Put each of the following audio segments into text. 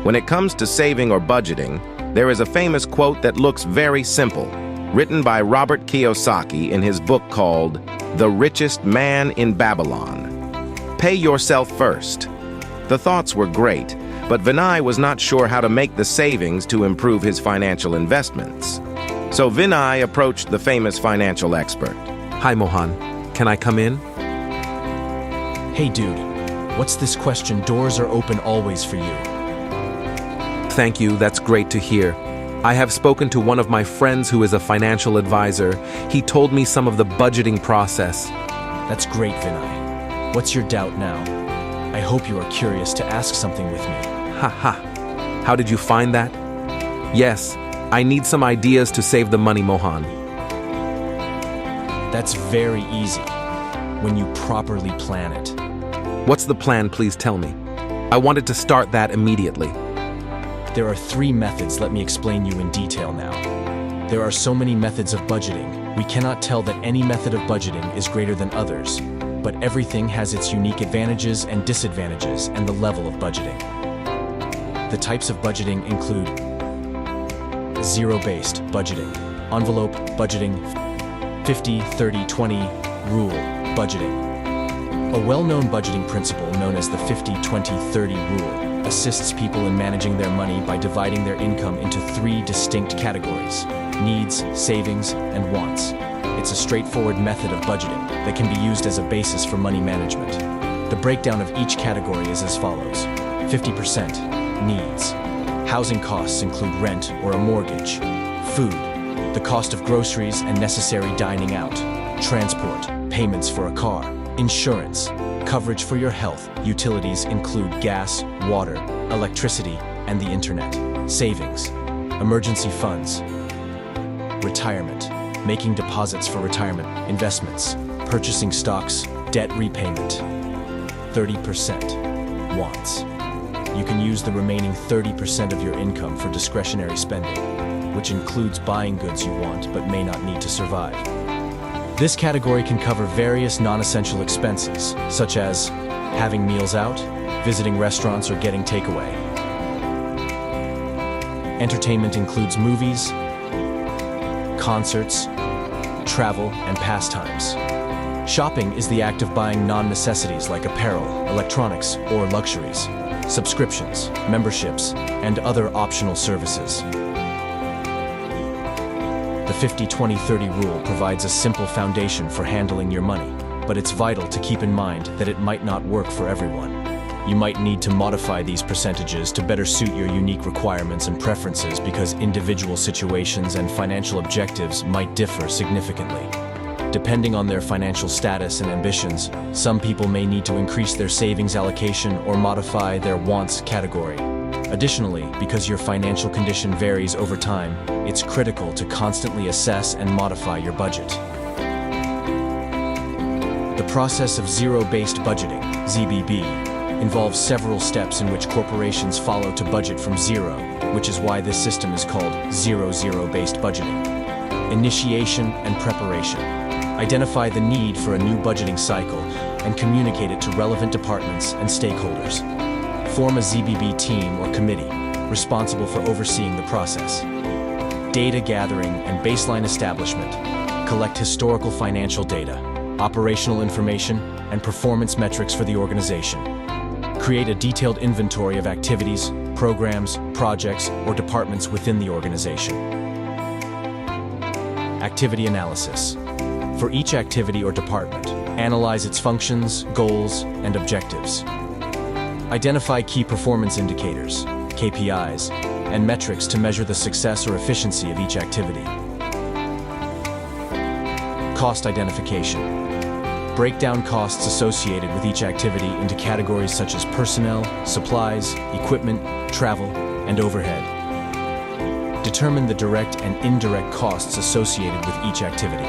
When it comes to saving or budgeting, there is a famous quote that looks very simple, written by Robert Kiyosaki in his book called The Richest Man in Babylon. Pay yourself first. The thoughts were great, but Vinay was not sure how to make the savings to improve his financial investments. So Vinay approached the famous financial expert. Hi, Mohan. Can I come in? Hey, dude. What's this question? Doors are open always for you. Thank you, that's great to hear. I have spoken to one of my friends who is a financial advisor. He told me some of the budgeting process. That's great, Vinay. What's your doubt now? I hope you are curious to ask something with me. Ha. How did you find that? Yes, I need some ideas to save the money, Mohan. That's very easy, when you properly plan it. What's the plan, please tell me? I wanted to start that immediately. There are 3 methods, let me explain you in detail now. There are so many methods of budgeting, we cannot tell that any method of budgeting is greater than others, but everything has its unique advantages and disadvantages and the level of budgeting. The types of budgeting include zero-based budgeting, envelope budgeting, 50-30-20 rule budgeting. A well-known budgeting principle known as the 50-20-30 rule assists people in managing their money by dividing their income into 3 distinct categories: needs, savings, and wants. It's a straightforward method of budgeting that can be used as a basis for money management. The breakdown of each category is as follows. 50% needs. Housing costs include rent or a mortgage. Food, the cost of groceries and necessary dining out. Transport, payments for a car. Insurance, coverage for your health. Utilities include gas, water, electricity, and the internet. Savings, emergency funds. Retirement, making deposits for retirement. Investments, purchasing stocks, debt repayment. 30% wants. You can use the remaining 30% of your income for discretionary spending, which includes buying goods you want but may not need to survive. This category can cover various non-essential expenses, such as having meals out, visiting restaurants, or getting takeaway. Entertainment includes movies, concerts, travel, and pastimes. Shopping is the act of buying non-necessities like apparel, electronics, or luxuries, subscriptions, memberships, and other optional services. The 50-20-30 rule provides a simple foundation for handling your money, but it's vital to keep in mind that it might not work for everyone. You might need to modify these percentages to better suit your unique requirements and preferences because individual situations and financial objectives might differ significantly. Depending on their financial status and ambitions, some people may need to increase their savings allocation or modify their wants category. Additionally, because your financial condition varies over time, it's critical to constantly assess and modify your budget. The process of zero-based budgeting, ZBB, involves several steps in which corporations follow to budget from zero, which is why this system is called zero-based budgeting. Initiation and preparation. Identify the need for a new budgeting cycle and communicate it to relevant departments and stakeholders. Form a ZBB team or committee responsible for overseeing the process. Data gathering and baseline establishment. Collect historical financial data, operational information, and performance metrics for the organization. Create a detailed inventory of activities, programs, projects, or departments within the organization. Activity analysis. For each activity or department, analyze its functions, goals, and objectives. Identify key performance indicators, KPIs, and metrics to measure the success or efficiency of each activity. Cost identification. Break down costs associated with each activity into categories such as personnel, supplies, equipment, travel, and overhead. Determine the direct and indirect costs associated with each activity.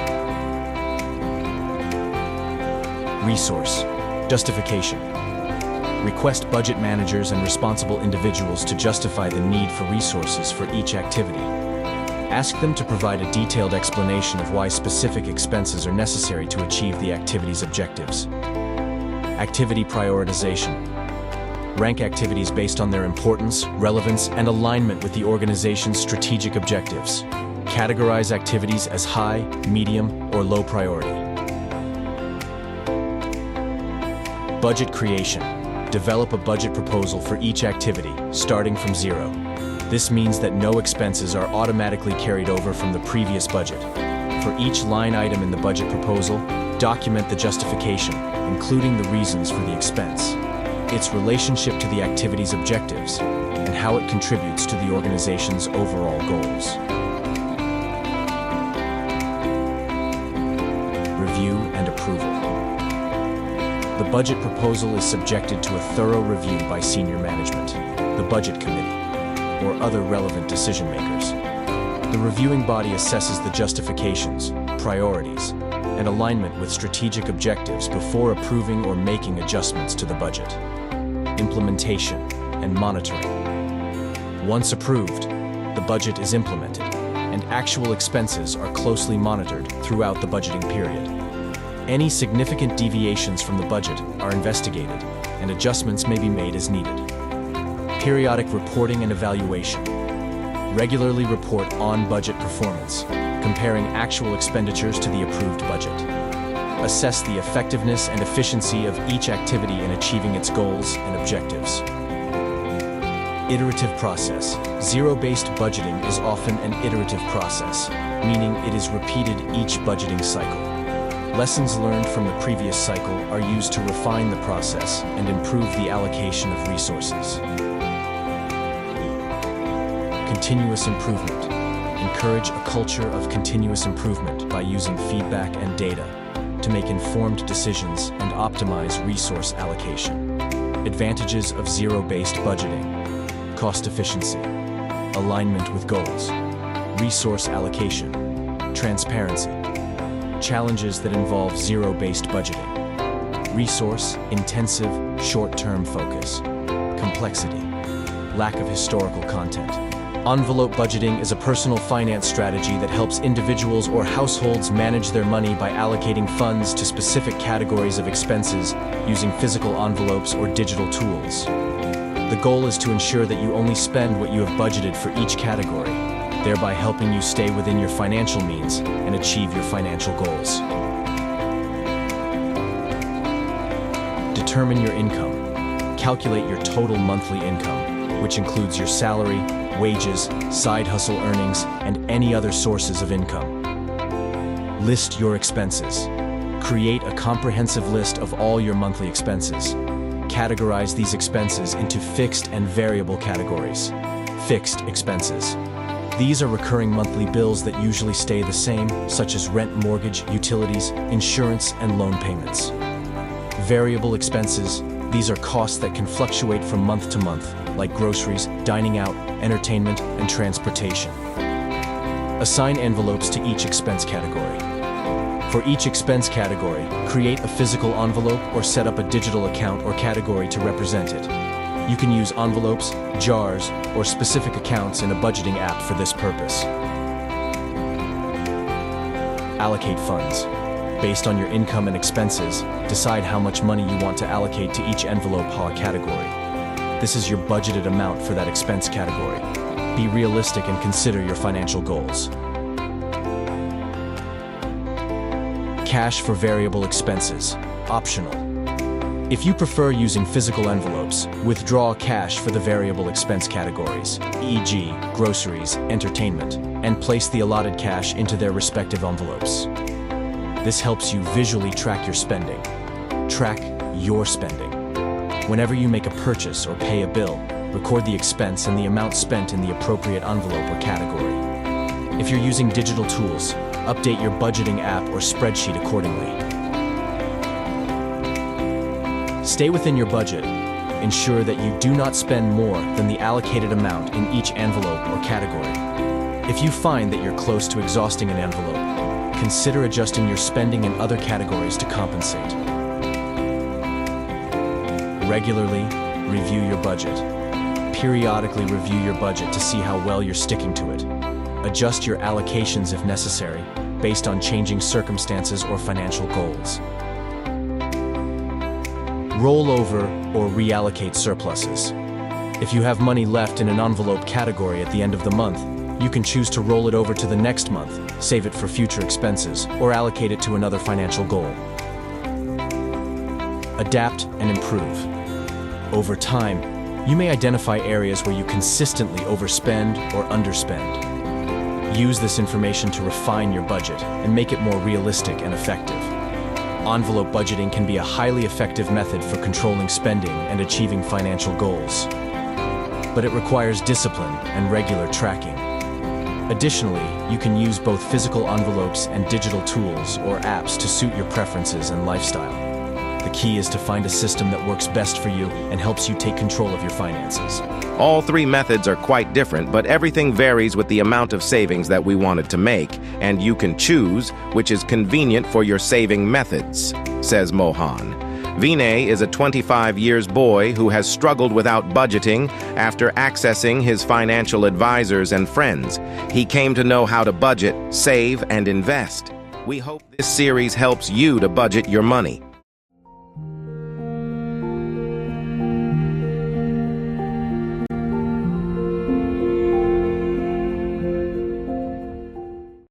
Resource justification. Request budget managers and responsible individuals to justify the need for resources for each activity. Ask them to provide a detailed explanation of why specific expenses are necessary to achieve the activity's objectives. Activity prioritization. Rank activities based on their importance, relevance, and alignment with the organization's strategic objectives. Categorize activities as high, medium, or low priority. Budget creation. Develop a budget proposal for each activity, starting from zero. This means that no expenses are automatically carried over from the previous budget. For each line item in the budget proposal, document the justification, including the reasons for the expense, its relationship to the activity's objectives, and how it contributes to the organization's overall goals. Review and approval. The budget proposal is subjected to a thorough review by senior management, the budget committee, or other relevant decision makers. The reviewing body assesses the justifications, priorities, and alignment with strategic objectives before approving or making adjustments to the budget. Implementation and monitoring. Once approved, the budget is implemented, and actual expenses are closely monitored throughout the budgeting period. Any significant deviations from the budget are investigated, and adjustments may be made as needed. Periodic reporting and evaluation. Regularly report on budget performance, comparing actual expenditures to the approved budget. Assess the effectiveness and efficiency of each activity in achieving its goals and objectives. Iterative process. Zero-based budgeting is often an iterative process, meaning it is repeated each budgeting cycle. Lessons learned from the previous cycle are used to refine the process and improve the allocation of resources. Continuous improvement. Encourage a culture of continuous improvement by using feedback and data to make informed decisions and optimize resource allocation. Advantages of zero-based budgeting: cost efficiency, alignment with goals, resource allocation, transparency. Challenges that involve zero-based budgeting: resource-intensive, short-term focus, complexity, lack of historical content. Envelope budgeting is a personal finance strategy that helps individuals or households manage their money by allocating funds to specific categories of expenses using physical envelopes or digital tools. The goal is to ensure that you only spend what you have budgeted for each category, thereby helping you stay within your financial means and achieve your financial goals. Determine your income. Calculate your total monthly income, which includes your salary, wages, side hustle earnings, and any other sources of income. List your expenses. Create a comprehensive list of all your monthly expenses. Categorize these expenses into fixed and variable categories. Fixed expenses. These are recurring monthly bills that usually stay the same, such as rent, mortgage, utilities, insurance, and loan payments. Variable expenses. These are costs that can fluctuate from month to month, like groceries, dining out, entertainment, and transportation. Assign envelopes to each expense category. For each expense category, create a physical envelope or set up a digital account or category to represent it. You can use envelopes, jars, or specific accounts in a budgeting app for this purpose. Allocate funds. Based on your income and expenses, decide how much money you want to allocate to each envelope or category. This is your budgeted amount for that expense category. Be realistic and consider your financial goals. Cash for variable expenses. Optional. If you prefer using physical envelopes, withdraw cash for the variable expense categories, e.g., groceries, entertainment, and place the allotted cash into their respective envelopes. This helps you visually track your spending. Track your spending. Whenever you make a purchase or pay a bill, record the expense and the amount spent in the appropriate envelope or category. If you're using digital tools, update your budgeting app or spreadsheet accordingly. Stay within your budget. Ensure that you do not spend more than the allocated amount in each envelope or category. If you find that you're close to exhausting an envelope, consider adjusting your spending in other categories to compensate. Regularly review your budget. Periodically review your budget to see how well you're sticking to it. Adjust your allocations if necessary, based on changing circumstances or financial goals. Roll over or reallocate surpluses. If you have money left in an envelope category at the end of the month, you can choose to roll it over to the next month, save it for future expenses, or allocate it to another financial goal. Adapt and improve. Over time, you may identify areas where you consistently overspend or underspend. Use this information to refine your budget and make it more realistic and effective. Envelope budgeting can be a highly effective method for controlling spending and achieving financial goals. But it requires discipline and regular tracking. Additionally, you can use both physical envelopes and digital tools or apps to suit your preferences and lifestyle. The key is to find a system that works best for you and helps you take control of your finances. All three methods are quite different, but everything varies with the amount of savings that we wanted to make, and you can choose which is convenient for your saving methods, says Mohan. Vinay is a 25 years boy who has struggled without budgeting after accessing his financial advisors and friends. He came to know how to budget, save, and invest. We hope this series helps you to budget your money.